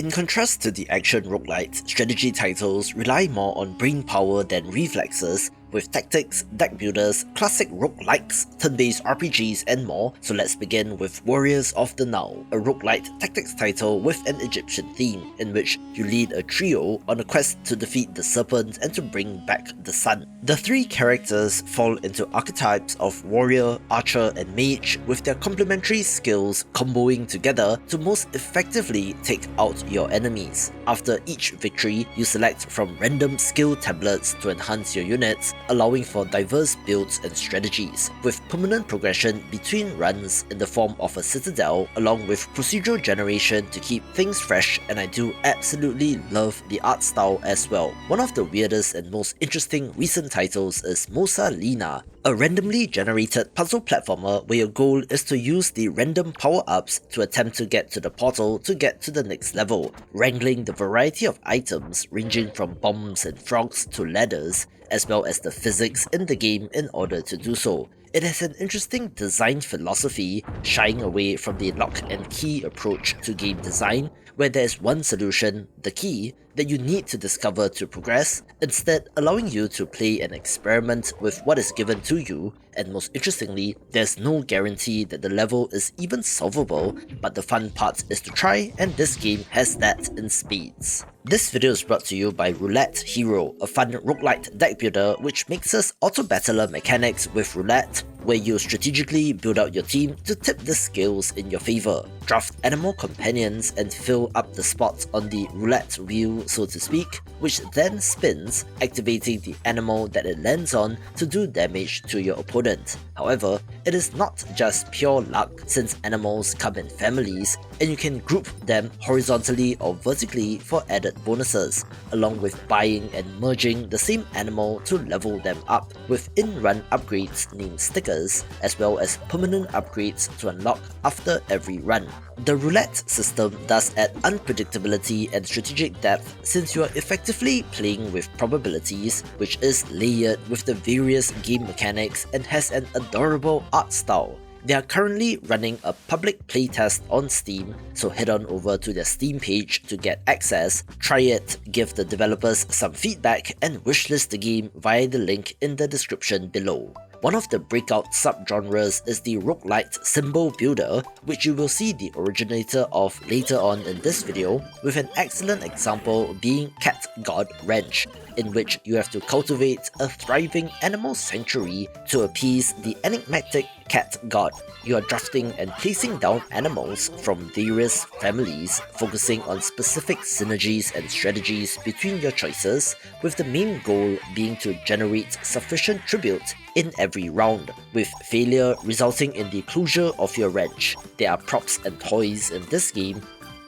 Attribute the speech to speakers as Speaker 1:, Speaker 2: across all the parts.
Speaker 1: In contrast to the action roguelite, strategy titles rely more on brain power than reflexes, with tactics, deck builders, classic roguelikes, turn-based RPGs and more, so let's begin with Warriors of the Nile, a roguelite tactics title with an Egyptian theme, in which you lead a trio on a quest to defeat the serpent and to bring back the sun. The three characters fall into archetypes of warrior, archer and mage, with their complementary skills comboing together to most effectively take out your enemies. After each victory, you select from random skill tablets to enhance your units, allowing for diverse builds and strategies, with permanent progression between runs in the form of a citadel, along with procedural generation to keep things fresh, and I do absolutely love the art style as well. One of the weirdest and most interesting recent titles is Mosa Lina, a randomly generated puzzle platformer where your goal is to use the random power-ups to attempt to get to the portal to get to the next level, wrangling the variety of items ranging from bombs and frogs to ladders, as well as the physics in the game in order to do so. It has an interesting design philosophy, shying away from the lock and key approach to game design, where there is one solution, the key, that you need to discover to progress, instead allowing you to play and experiment with what is given to you, and most interestingly, there's no guarantee that the level is even solvable, but the fun part is to try, and this game has that in spades. This video is brought to you by Roulette Hero, a fun roguelite deck builder which mixes auto-battler mechanics with roulette, where you strategically build out your team to tip the scales in your favor, draft animal companions and fill up the spots on the roulette wheel, so to speak, which then spins, activating the animal that it lands on to do damage to your opponent. However, it is not just pure luck, since animals come in families, and you can group them horizontally or vertically for added bonuses, along with buying and merging the same animal to level them up, with in-run upgrades named stickers, as well as permanent upgrades to unlock after every run. The roulette system does add unpredictability and strategic depth, since you are effectively playing with probabilities, which is layered with the various game mechanics and has an adorable art style. They are currently running a public playtest on Steam, so head on over to their Steam page to get access, try it, give the developers some feedback, and wishlist the game via the link in the description below. One of the breakout subgenres is the roguelite symbol builder, which you will see the originator of later on in this video, with an excellent example being Cat God Ranch, in which you have to cultivate a thriving animal sanctuary to appease the enigmatic cat god. You are drafting and placing down animals from various families, focusing on specific synergies and strategies between your choices, with the main goal being to generate sufficient tribute in every round, with failure resulting in the closure of your ranch. There are props and toys in this game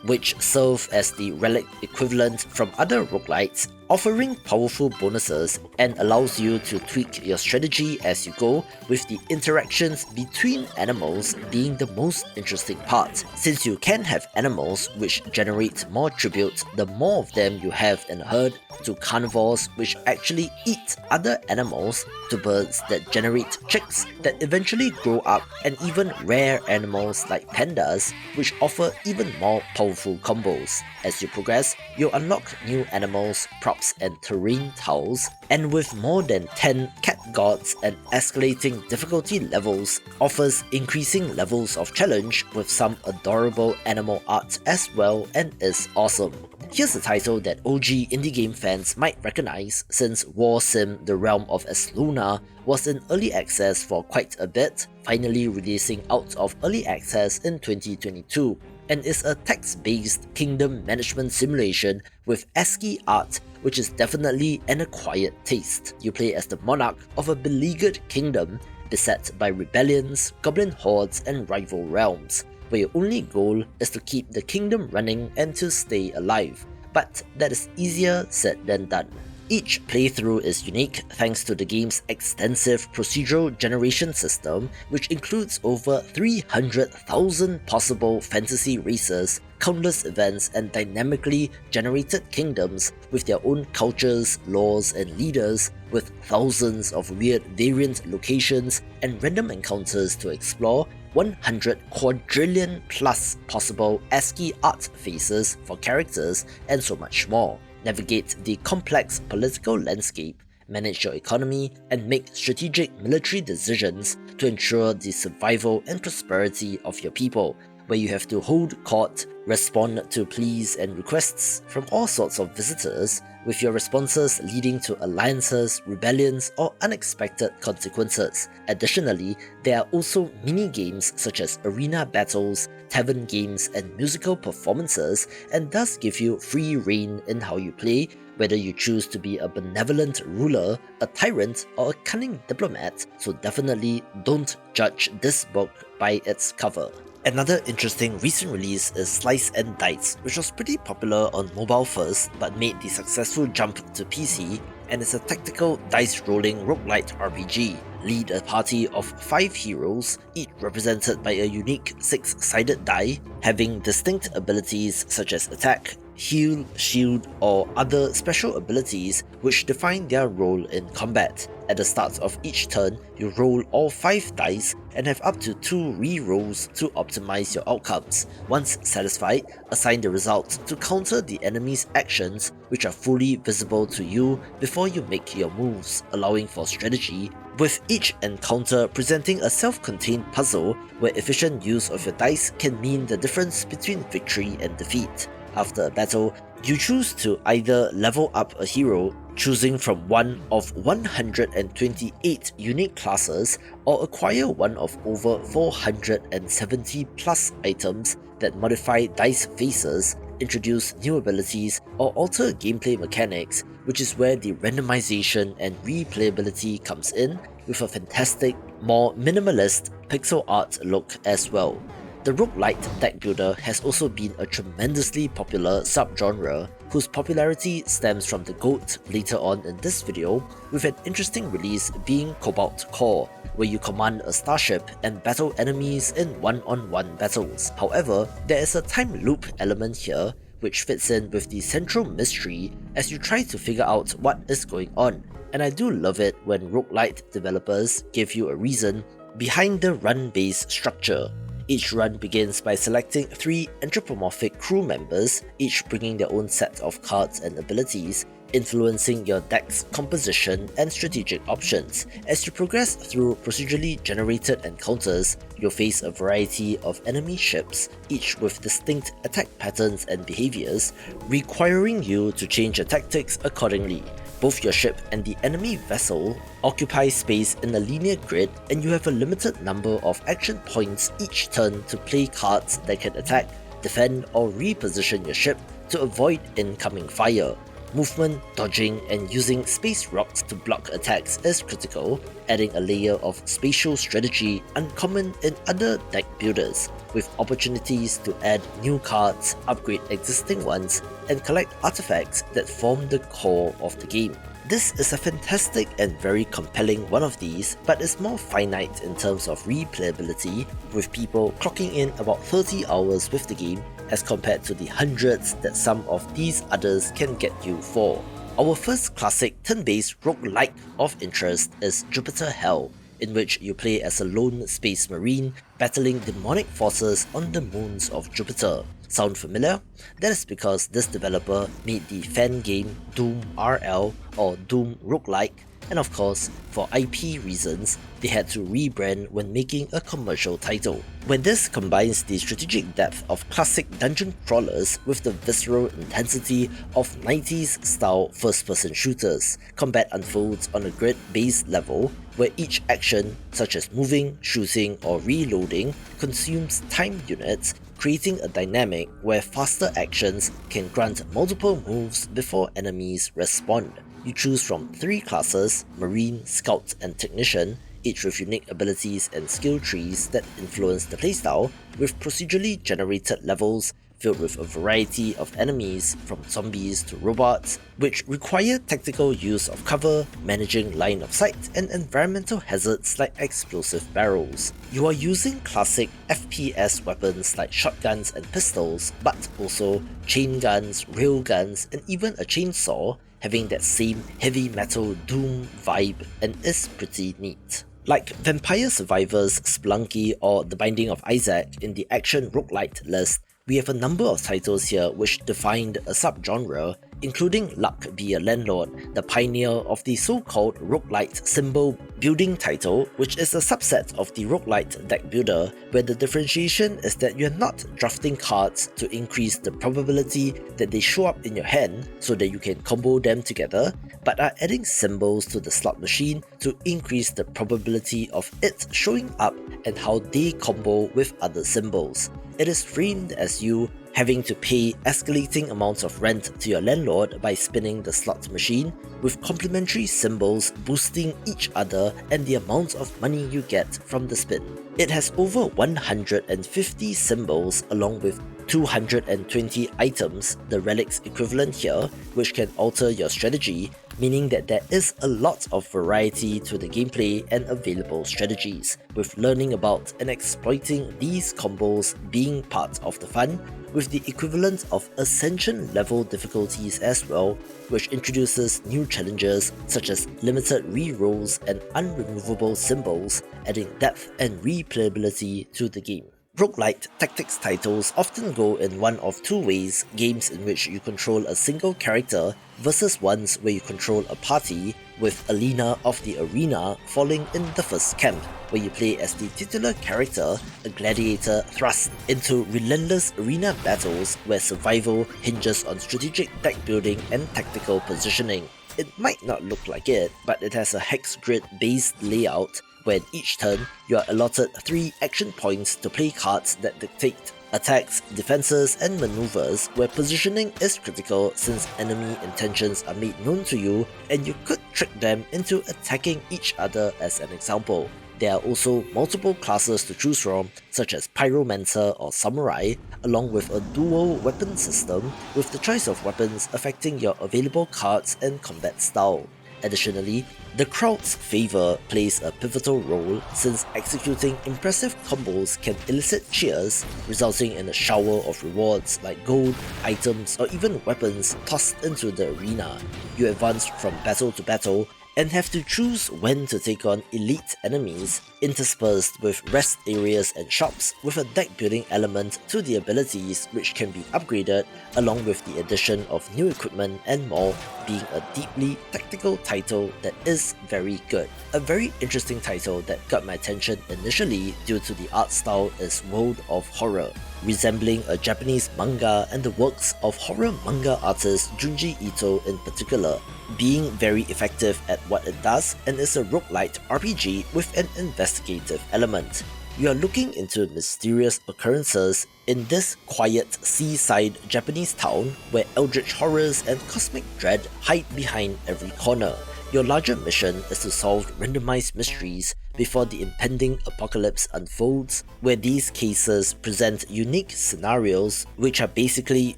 Speaker 1: which serve as the relic equivalent from other roguelites, offering powerful bonuses and allows you to tweak your strategy as you go, with the interactions between animals being the most interesting part, since you can have animals which generate more tribute the more of them you have in a herd, to carnivores which actually eat other animals, to birds that generate chicks that eventually grow up, and even rare animals like pandas which offer even more powerful combos. As you progress, you unlock new animals, props and terrain tiles, and with more than 10 cat gods and escalating difficulty levels, offers increasing levels of challenge with some adorable animal art as well, and is awesome. Here's a title that OG indie game fans might recognize, since Warsim: The Realm of Aslona was in early access for quite a bit, finally releasing out of early access in 2022, and is a text-based kingdom management simulation with ASCII art, which is definitely an acquired taste. You play as the monarch of a beleaguered kingdom beset by rebellions, goblin hordes and rival realms, where your only goal is to keep the kingdom running and to stay alive, but that is easier said than done. Each playthrough is unique thanks to the game's extensive procedural generation system, which includes over 300,000 possible fantasy races, countless events and dynamically generated kingdoms with their own cultures, laws and leaders, with thousands of weird variant locations and random encounters to explore, 100 quadrillion plus possible ASCII art faces for characters, and so much more. Navigate the complex political landscape, manage your economy, and make strategic military decisions to ensure the survival and prosperity of your people, where you have to hold court, respond to pleas and requests from all sorts of visitors, with your responses leading to alliances, rebellions, or unexpected consequences. Additionally, there are also mini-games such as arena battles, tavern games, and musical performances, and thus give you free reign in how you play, whether you choose to be a benevolent ruler, a tyrant, or a cunning diplomat, so definitely don't judge this book by its cover. Another interesting recent release is Slice and Dice, which was pretty popular on mobile first but made the successful jump to PC, and is a tactical dice-rolling roguelite RPG. Lead a party of 5 heroes, each represented by a unique 6-sided die, having distinct abilities such as attack, heal, shield, or other special abilities which define their role in combat. At the start of each turn, you roll all 5 dice and have up to 2 re-rolls to optimize your outcomes. Once satisfied, assign the results to counter the enemy's actions, which are fully visible to you before you make your moves, allowing for strategy, with each encounter presenting a self-contained puzzle where efficient use of your dice can mean the difference between victory and defeat. After a battle, you choose to either level up a hero, choosing from one of 128 unique classes, or acquire one of over 470 plus items that modify dice faces, introduce new abilities, or alter gameplay mechanics, which is where the randomization and replayability comes in, with a fantastic, more minimalist pixel art look as well. The roguelite deck builder has also been a tremendously popular subgenre, whose popularity stems from the GOAT later on in this video, with an interesting release being Cobalt Core, where you command a starship and battle enemies in one-on-one battles. However, there is a time loop element here, which fits in with the central mystery as you try to figure out what is going on, and I do love it when roguelite developers give you a reason behind the run-based structure. Each run begins by selecting 3 anthropomorphic crew members, each bringing their own set of cards and abilities, influencing your deck's composition and strategic options. As you progress through procedurally generated encounters, you'll face a variety of enemy ships, each with distinct attack patterns and behaviors, requiring you to change your tactics accordingly. Both your ship and the enemy vessel occupy space in a linear grid, and you have a limited number of action points each turn to play cards that can attack, defend, or reposition your ship to avoid incoming fire. Movement, dodging, and using space rocks to block attacks is critical, adding a layer of spatial strategy uncommon in other deck builders, with opportunities to add new cards, upgrade existing ones, and collect artifacts that form the core of the game. This is a fantastic and very compelling one of these, but is more finite in terms of replayability, with people clocking in about 30 hours with the game as compared to the hundreds that some of these others can get you for. Our first classic turn-based roguelike of interest is Jupiter Hell, in which you play as a lone space marine battling demonic forces on the moons of Jupiter. Sound familiar? That is because this developer made the fan game Doom RL or Doom Roguelike, and of course, for IP reasons, they had to rebrand when making a commercial title. When this combines the strategic depth of classic dungeon crawlers with the visceral intensity of 90s style first-person shooters, combat unfolds on a grid-based level where each action, such as moving, shooting, or reloading, consumes time units, creating a dynamic where faster actions can grant multiple moves before enemies respond. You choose from 3 classes, Marine, Scout, and Technician, each with unique abilities and skill trees that influence the playstyle, with procedurally generated levels filled with a variety of enemies from zombies to robots, which require tactical use of cover, managing line of sight, and environmental hazards like explosive barrels. You are using classic FPS weapons like shotguns and pistols, but also chain guns, rail guns, and even a chainsaw, having that same heavy metal Doom vibe, and is pretty neat. Like Vampire Survivors, Spelunky, or The Binding of Isaac in the action roguelite list, we have a number of titles here which defined a subgenre, including Luck via Landlord, the pioneer of the so-called roguelite symbol building title, which is a subset of the roguelite deck builder, where the differentiation is that you're not drafting cards to increase the probability that they show up in your hand so that you can combo them together, but are adding symbols to the slot machine to increase the probability of it showing up and how they combo with other symbols. It is framed as you having to pay escalating amounts of rent to your landlord by spinning the slot machine, with complementary symbols boosting each other and the amount of money you get from the spin. It has over 150 symbols along with 220 items, the relics equivalent here, which can alter your strategy, meaning that there is a lot of variety to the gameplay and available strategies, with learning about and exploiting these combos being part of the fun, with the equivalent of Ascension level difficulties as well, which introduces new challenges such as limited re-rolls and unremovable symbols, adding depth and replayability to the game. Roguelite tactics titles often go in one of two ways: games in which you control a single character versus ones where you control a party, with Alina of the Arena falling in the first camp, where you play as the titular character, a gladiator thrust into relentless arena battles where survival hinges on strategic deck building and tactical positioning. It might not look like it, but it has a hex grid based layout where in each turn you are allotted 3 action points to play cards that dictate attacks, defenses, and maneuvers, where positioning is critical since enemy intentions are made known to you and you could trick them into attacking each other as an example. There are also multiple classes to choose from, such as Pyromancer or Samurai, along with a dual weapon system, with the choice of weapons affecting your available cards and combat style. Additionally, the crowd's favour plays a pivotal role since executing impressive combos can elicit cheers, resulting in a shower of rewards like gold, items, or even weapons tossed into the arena. You advance from battle to battle and have to choose when to take on elite enemies, interspersed with rest areas and shops, with a deck building element to the abilities which can be upgraded, along with the addition of new equipment and more, being a deeply tactical title that is very good. A very interesting title that got my attention initially due to the art style is World of Horror, resembling a Japanese manga and the works of horror manga artist Junji Ito in particular, being very effective at what it does, and is a roguelite RPG with an investigative element. You are looking into mysterious occurrences in this quiet seaside Japanese town where eldritch horrors and cosmic dread hide behind every corner. Your larger mission is to solve randomized mysteries before the impending apocalypse unfolds, where these cases present unique scenarios which are basically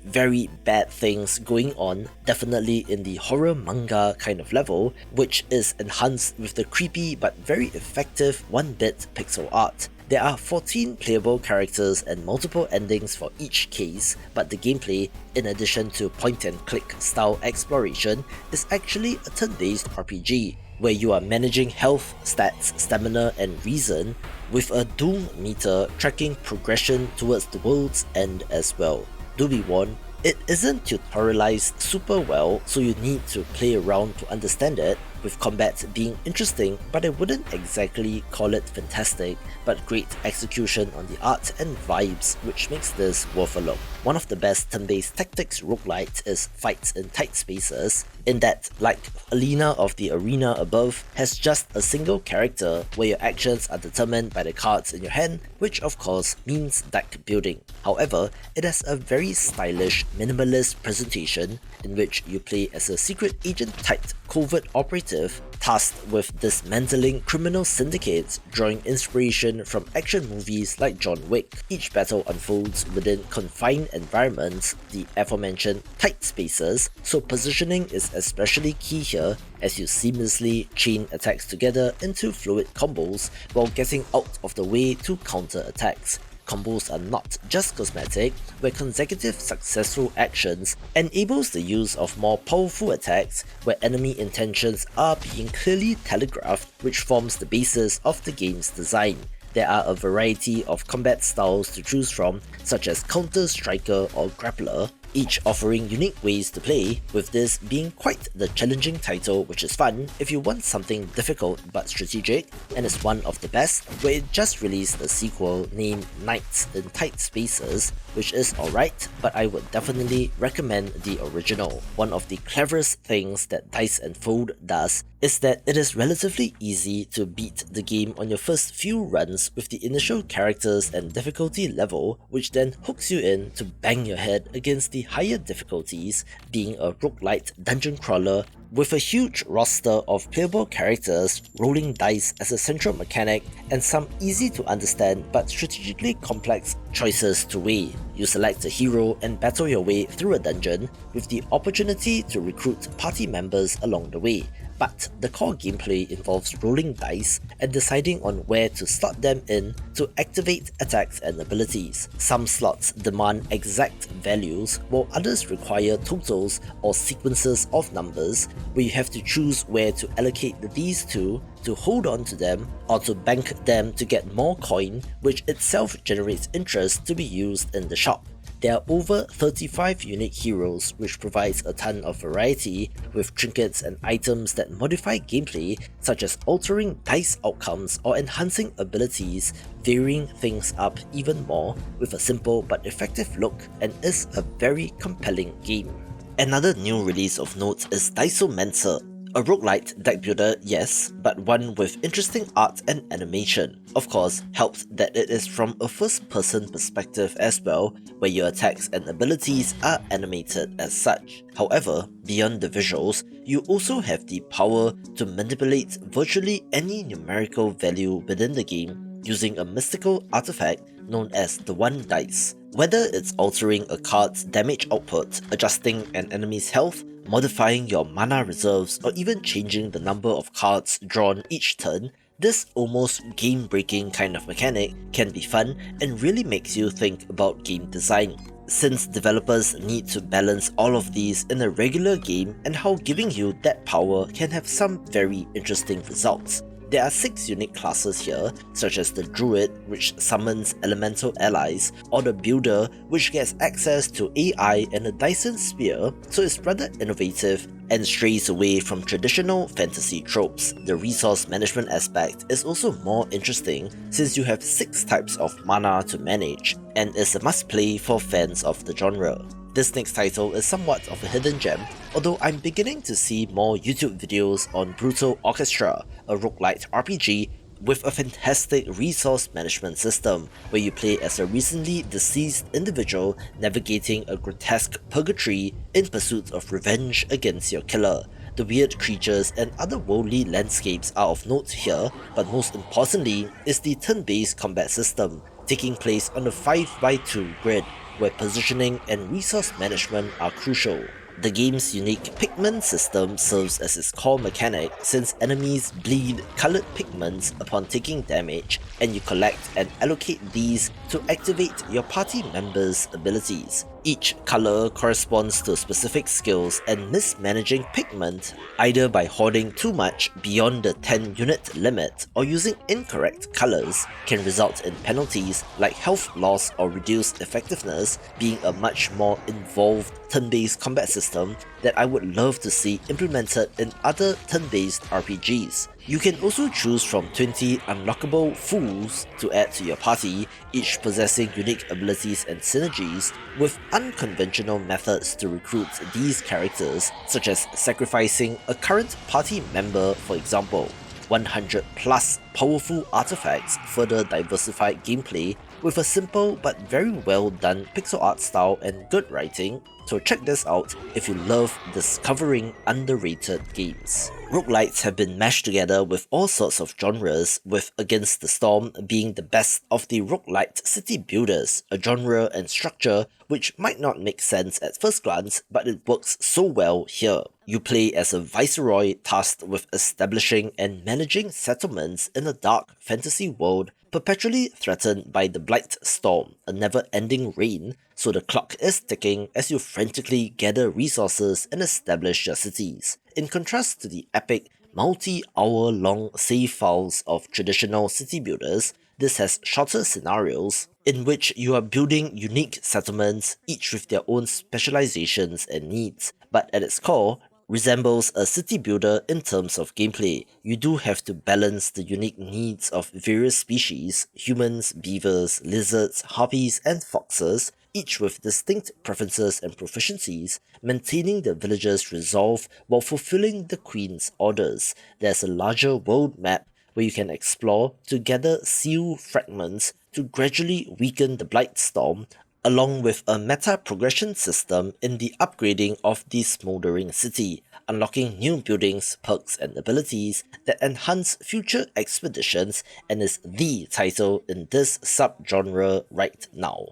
Speaker 1: very bad things going on, definitely in the horror manga kind of level, which is enhanced with the creepy but very effective 1-bit pixel art. There are 14 playable characters and multiple endings for each case, but the gameplay, in addition to point-and-click style exploration, is actually a turn-based RPG, where you are managing health, stats, stamina, and reason, with a doom meter tracking progression towards the world's end as well. Do be warned, it isn't tutorialized super well, so you need to play around to understand it, with combat being interesting, but I wouldn't exactly call it fantastic, but great execution on the art and vibes, which makes this worth a look. One of the best turn-based tactics roguelites is Fights in Tight Spaces, in that, like Alina of the Arena above, has just a single character where your actions are determined by the cards in your hand, which of course means deck building. However, it has a very stylish, minimalist presentation in which you play as a secret agent-typed covert operative tasked with dismantling criminal syndicates, drawing inspiration from action movies like John Wick. Each battle unfolds within confined environments, the aforementioned tight spaces, so positioning is especially key here as you seamlessly chain attacks together into fluid combos while getting out of the way to counter attacks. combos are not just cosmetic, where consecutive successful actions enables the use of more powerful attacks where enemy intentions are being clearly telegraphed, which forms the basis of the game's design. There are a variety of combat styles to choose from, such as Counter Striker or Grappler, each offering unique ways to play, with this being quite the challenging title, which is fun if you want something difficult but strategic, and is one of the best, where it just released a sequel named Knights in Tight Spaces, which is alright, but I would definitely recommend the original. One of the cleverest things that Dice Unfold does is that it is relatively easy to beat the game on your first few runs with the initial characters and difficulty level, which then hooks you in to bang your head against the higher difficulties, being a roguelite dungeon crawler with a huge roster of playable characters, rolling dice as a central mechanic, and some easy to understand but strategically complex choices to weigh. You select a hero and battle your way through a dungeon, with the opportunity to recruit party members along the way. But the core gameplay involves rolling dice and deciding on where to slot them in to activate attacks and abilities. Some slots demand exact values, while others require totals or sequences of numbers, where you have to choose where to allocate these to hold on to them, or to bank them to get more coin, which itself generates interest to be used in the shop. There are over 35 unique heroes, which provides a ton of variety, with trinkets and items that modify gameplay, such as altering dice outcomes or enhancing abilities, varying things up even more with a simple but effective look, and is a very compelling game. Another new release of note is DICEOMANCER, a roguelite deck builder, yes, but one with interesting art and animation. Of course, helped that it is from a first-person perspective as well, where your attacks and abilities are animated as such. However, beyond the visuals, you also have the power to manipulate virtually any numerical value within the game using a mystical artifact known as the One Dice. Whether it's altering a card's damage output, adjusting an enemy's health, modifying your mana reserves, or even changing the number of cards drawn each turn, this almost game-breaking kind of mechanic can be fun and really makes you think about game design, since developers need to balance all of these in a regular game and how giving you that power can have some very interesting results. There are 6 unique classes here, such as the Druid, which summons elemental allies, or the Builder, which gets access to AI and a Dyson Spear, so it's rather innovative and strays away from traditional fantasy tropes. The resource management aspect is also more interesting since you have 6 types of mana to manage, and is a must-play for fans of the genre. This next title is somewhat of a hidden gem, although I'm beginning to see more YouTube videos on Brutal Orchestra, a roguelite RPG with a fantastic resource management system, where you play as a recently deceased individual navigating a grotesque purgatory in pursuit of revenge against your killer. The weird creatures and otherworldly landscapes are of note here, but most importantly is the turn-based combat system, taking place on a 5x2 grid, where positioning and resource management are crucial. The game's unique pigment system serves as its core mechanic, since enemies bleed coloured pigments upon taking damage, and you collect and allocate these to activate your party members' abilities. Each colour corresponds to specific skills, and mismanaging pigment, either by hoarding too much beyond the 10 unit limit or using incorrect colours, can result in penalties like health loss or reduced effectiveness, being a much more involved turn-based combat system that I would love to see implemented in other turn-based RPGs. You can also choose from 20 unlockable Fools to add to your party, each possessing unique abilities and synergies, with unconventional methods to recruit these characters, such as sacrificing a current party member, for example. 100 plus powerful artifacts further diversify gameplay with a simple but very well done pixel art style and good writing, so check this out if you love discovering underrated games. Roguelites have been mashed together with all sorts of genres, with Against the Storm being the best of the roguelite city builders, a genre and structure which might not make sense at first glance, but it works so well here. You play as a viceroy tasked with establishing and managing settlements in a dark fantasy world perpetually threatened by the Blight Storm, a never-ending rain, so the clock is ticking as you frantically gather resources and establish your cities. In contrast to the epic, multi-hour-long save files of traditional city builders, this has shorter scenarios in which you are building unique settlements, each with their own specializations and needs, but at its core, resembles a city builder in terms of gameplay. You do have to balance the unique needs of various species, humans, beavers, lizards, harpies, and foxes, each with distinct preferences and proficiencies, maintaining the villagers' resolve while fulfilling the Queen's orders. There's a larger world map where you can explore to gather seal fragments to gradually weaken the Blight Storm, along with a meta progression system in the upgrading of the smoldering city, unlocking new buildings, perks, and abilities that enhance future expeditions and is the title in this subgenre right now.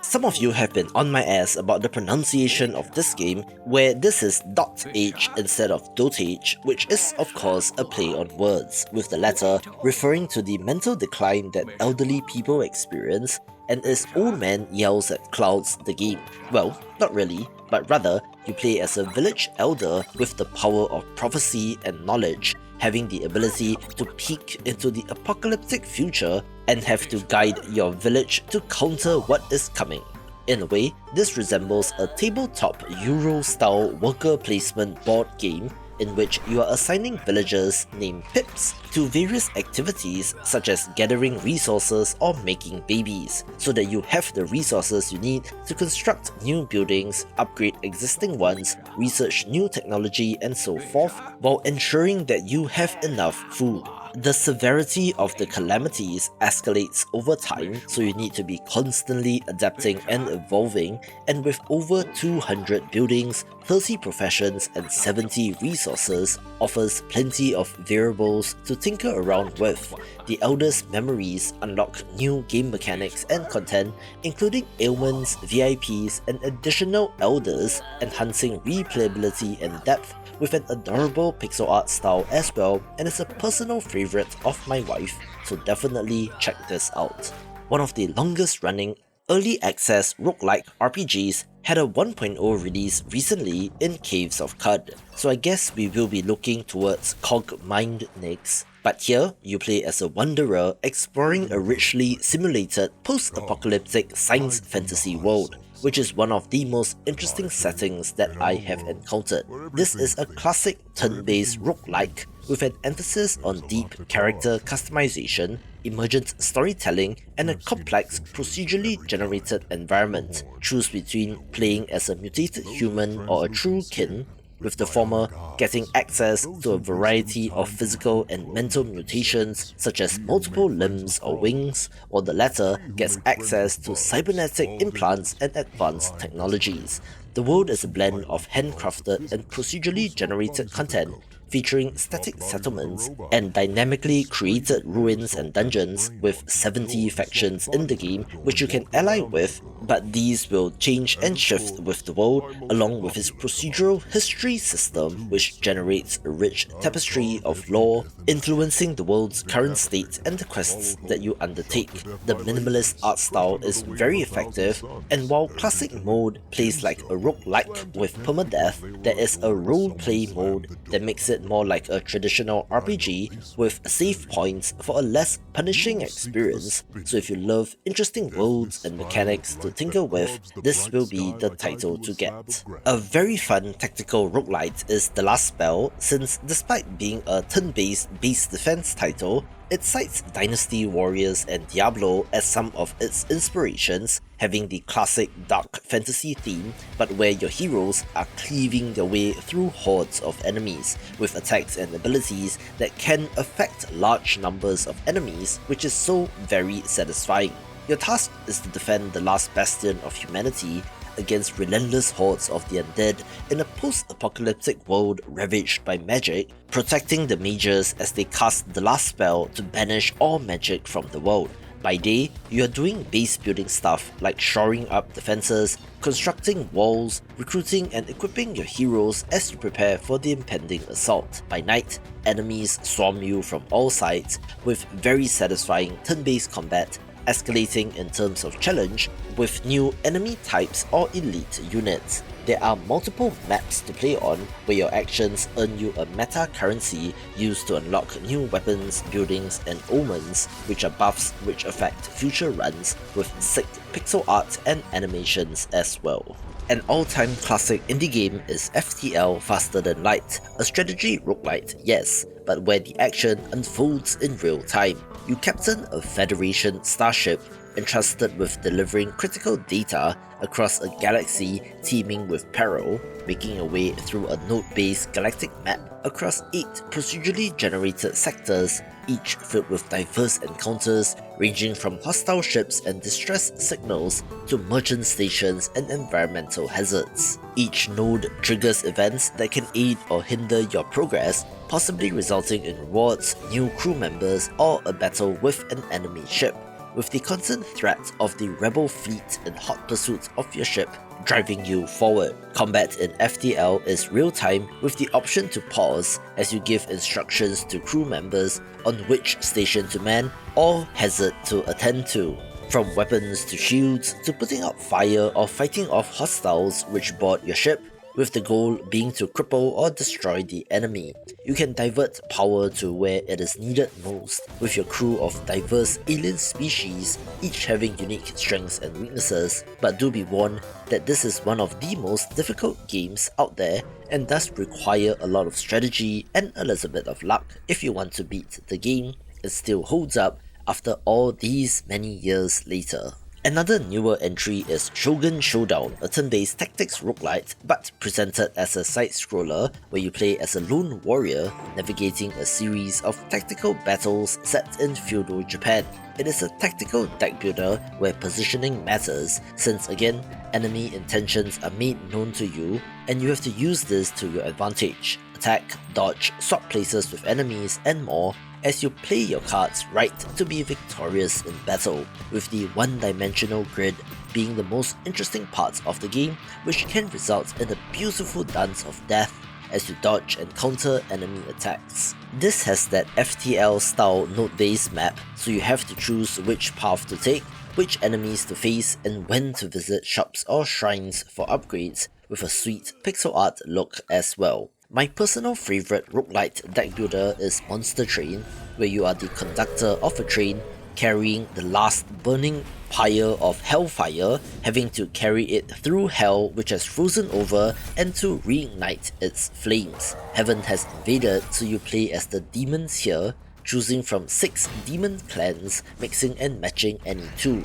Speaker 1: Some of you have been on my ass about the pronunciation of this game, where this is dotAge instead of dotAge, which is of course a play on words, with the latter referring to the mental decline that elderly people experience, and is Old Man Yells at Clouds the game. Well, not really, but rather you play as a village elder with the power of prophecy and knowledge, having the ability to peek into the apocalyptic future and have to guide your village to counter what is coming. In a way, this resembles a tabletop Euro-style worker placement board game in which you are assigning villagers named Pips to various activities such as gathering resources or making babies, so that you have the resources you need to construct new buildings, upgrade existing ones, research new technology, and so forth, while ensuring that you have enough food. The severity of the calamities escalates over time, so you need to be constantly adapting and evolving, and with over 200 buildings, 30 professions, and 70 resources, offers plenty of variables to tinker around with. The Elder's memories unlock new game mechanics and content, including ailments, VIPs, and additional elders, enhancing replayability and depth, with an adorable pixel art style as well, and is a personal favourite of my wife, so definitely check this out. One of the longest running early access roguelike RPGs had a 1.0 release recently in Caves of Qud, so I guess we will be looking towards Cogmind next. But here, you play as a wanderer exploring a richly simulated post-apocalyptic science fantasy world, which is one of the most interesting settings that I have encountered. This is a classic turn-based roguelike with an emphasis on deep character customization, emergent storytelling, and a complex procedurally generated environment. Choose between playing as a mutated human or a true kin, with the former getting access to a variety of physical and mental mutations such as multiple limbs or wings, while the latter gets access to cybernetic implants and advanced technologies. The world is a blend of handcrafted and procedurally generated content, featuring static settlements and dynamically created ruins and dungeons, with 70 factions in the game which you can ally with, but these will change and shift with the world, along with its procedural history system which generates a rich tapestry of lore, influencing the world's current state and the quests that you undertake. The minimalist art style is very effective, and while classic mode plays like a roguelike with permadeath, there is a roleplay mode that makes it more like a traditional RPG with save points for a less punishing experience, so if you love interesting worlds and mechanics to tinker with, this will be the title to get. A very fun tactical roguelite is The Last Spell, since despite being a turn-based base defense title, it cites Dynasty Warriors and Diablo as some of its inspirations, having the classic dark fantasy theme, but where your heroes are cleaving their way through hordes of enemies, with attacks and abilities that can affect large numbers of enemies, which is so very satisfying. Your task is to defend the last bastion of humanity, against relentless hordes of the undead in a post-apocalyptic world ravaged by magic, protecting the mages as they cast the last spell to banish all magic from the world. By day, you are doing base building stuff like shoring up defenses, constructing walls, recruiting and equipping your heroes as you prepare for the impending assault. By night, enemies swarm you from all sides with very satisfying turn-based combat, escalating in terms of challenge with new enemy types or elite units. There are multiple maps to play on where your actions earn you a meta currency used to unlock new weapons, buildings and omens, which are buffs which affect future runs with sick pixel art and animations as well. An all-time classic indie game is FTL Faster Than Light, a strategy roguelite, yes, but where the action unfolds in real time. You captain a Federation starship entrusted with delivering critical data across a galaxy teeming with peril, making your way through a node-based galactic map across 8 procedurally generated sectors, each filled with diverse encounters ranging from hostile ships and distress signals to merchant stations and environmental hazards. Each node triggers events that can aid or hinder your progress, possibly resulting in rewards, new crew members, or a battle with an enemy ship, with the constant threat of the rebel fleet in hot pursuit of your ship driving you forward. Combat in FTL is real-time with the option to pause as you give instructions to crew members on which station to man or hazard to attend to. From weapons to shields to putting out fire or fighting off hostiles which board your ship, with the goal being to cripple or destroy the enemy. You can divert power to where it is needed most, with your crew of diverse alien species, each having unique strengths and weaknesses, but do be warned that this is one of the most difficult games out there and does require a lot of strategy and a little bit of luck if you want to beat the game. It still holds up after all these many years later. Another newer entry is Shogun Showdown, a turn-based tactics roguelite but presented as a side-scroller where you play as a lone warrior navigating a series of tactical battles set in feudal Japan. It is a tactical deck builder where positioning matters, since again, enemy intentions are made known to you and you have to use this to your advantage. Attack, dodge, swap places with enemies and more as you play your cards right to be victorious in battle, with the one-dimensional grid being the most interesting part of the game, which can result in a beautiful dance of death as you dodge and counter enemy attacks. This has that FTL style node-based map, so you have to choose which path to take, which enemies to face and when to visit shops or shrines for upgrades, with a sweet pixel art look as well. My personal favourite roguelite deck builder is Monster Train, where you are the conductor of a train carrying the last burning pyre of hellfire, having to carry it through hell which has frozen over and to reignite its flames. Heaven has invaded, so you play as the demons here, choosing from 6 demon clans, mixing and matching any 2.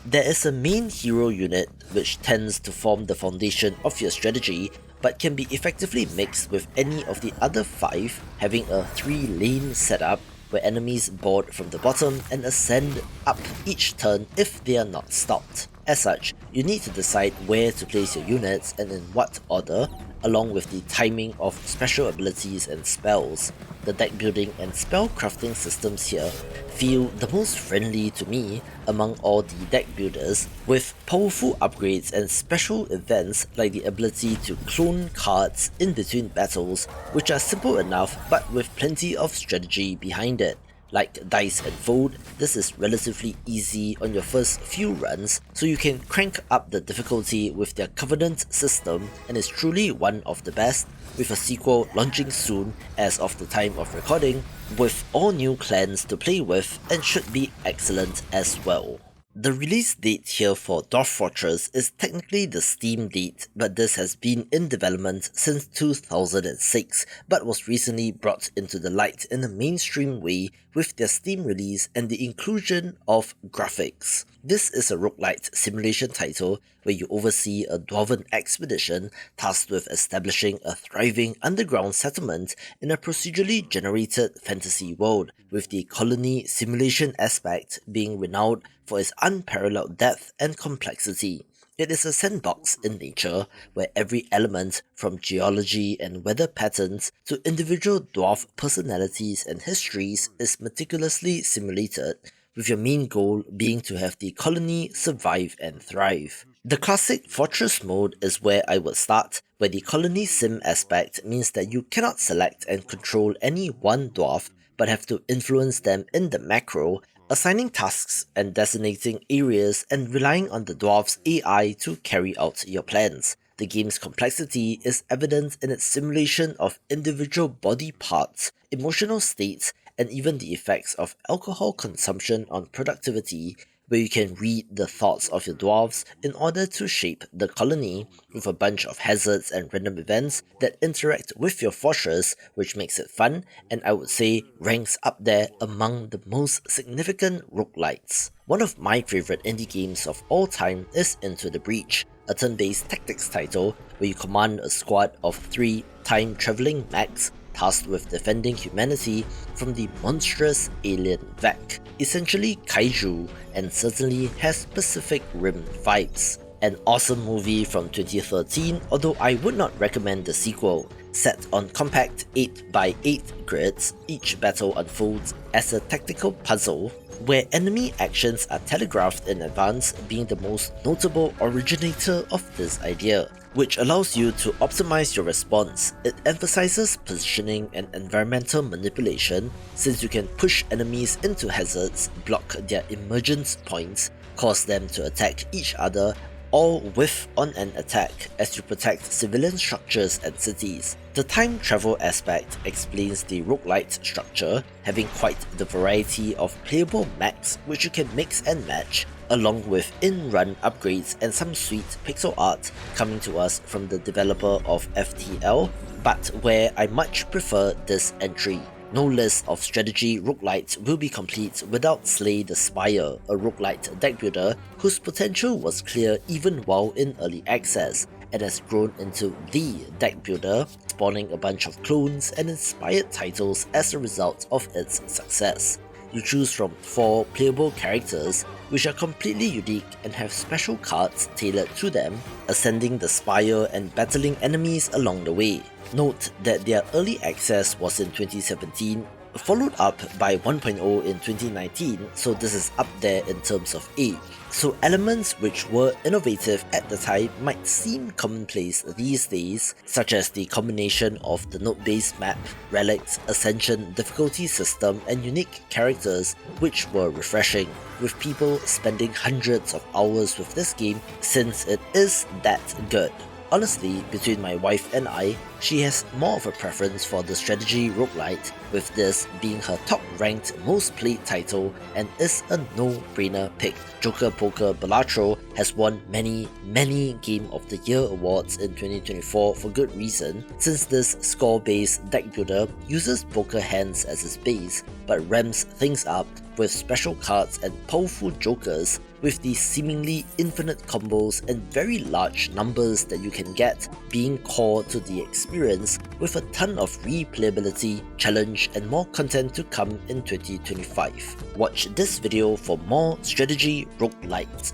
Speaker 1: There is a main hero unit which tends to form the foundation of your strategy, but can be effectively mixed with any of the other 5, having a 3-lane setup where enemies board from the bottom and ascend up each turn if they are not stopped. As such, you need to decide where to place your units and in what order, along with the timing of special abilities and spells. The deck building and spell crafting systems here feel the most friendly to me among all the deck builders, with powerful upgrades and special events like the ability to clone cards in between battles, which are simple enough but with plenty of strategy behind it. Like Dice and Fold, this is relatively easy on your first few runs, so you can crank up the difficulty with their Covenant system and is truly one of the best, with a sequel launching soon as of the time of recording, with all new clans to play with and should be excellent as well. The release date here for Dwarf Fortress is technically the Steam date, but this has been in development since 2006, but was recently brought into the light in a mainstream way with their Steam release and the inclusion of graphics. This is a roguelite simulation title where you oversee a dwarven expedition tasked with establishing a thriving underground settlement in a procedurally generated fantasy world, with the colony simulation aspect being renowned for its unparalleled depth and complexity. It is a sandbox in nature where every element, from geology and weather patterns to individual dwarf personalities and histories, is meticulously simulated, with your main goal being to have the colony survive and thrive. The classic Fortress mode is where I would start, where the colony sim aspect means that you cannot select and control any one dwarf, but have to influence them in the macro, assigning tasks and designating areas and relying on the dwarf's AI to carry out your plans. The game's complexity is evident in its simulation of individual body parts, emotional states, and even the effects of alcohol consumption on productivity, where you can read the thoughts of your dwarves in order to shape the colony, with a bunch of hazards and random events that interact with your fortress, which makes it fun, and I would say ranks up there among the most significant roguelites. One of my favourite indie games of all time is Into the Breach, a turn-based tactics title where you command a squad of 3 time-travelling mechs tasked with defending humanity from the monstrous alien Vec, essentially kaiju, and certainly has Pacific Rim vibes. An awesome movie from 2013, although I would not recommend the sequel. Set on compact 8x8 grids, each battle unfolds as a tactical puzzle where enemy actions are telegraphed in advance, being the most notable originator of this idea, which allows you to optimize your response. It emphasizes positioning and environmental manipulation, since you can push enemies into hazards, block their emergence points, cause them to attack each other, all with on an attack as you protect civilian structures and cities. The time travel aspect explains the roguelite structure, having quite the variety of playable mechs which you can mix and match, along with in-run upgrades and some sweet pixel art coming to us from the developer of FTL, but where I much prefer this entry. No list of strategy roguelites will be complete without Slay the Spire, a roguelite deck builder whose potential was clear even while in early access, and has grown into the deck builder, spawning a bunch of clones and inspired titles as a result of its success. You choose from 4 playable characters, which are completely unique and have special cards tailored to them, ascending the spire and battling enemies along the way. Note that their early access was in 2017, followed up by 1.0 in 2019, so this is up there in terms of age. So elements which were innovative at the time might seem commonplace these days, such as the combination of the node-based map, relics, ascension difficulty system, and unique characters, which were refreshing, with people spending hundreds of hours with this game since it is that good. Honestly, between my wife and I, she has more of a preference for the strategy roguelite, with this being her top-ranked most played title and is a no-brainer pick. Joker Poker Balatro has won many Game of the Year awards in 2024 for good reason, since this score-based deck builder uses poker hands as its base, but ramps things up with special cards and powerful jokers, with these seemingly infinite combos and very large numbers that you can get being core to the experience, with a ton of replayability, challenge, and more content to come in 2025. Watch this video for more strategy roguelites.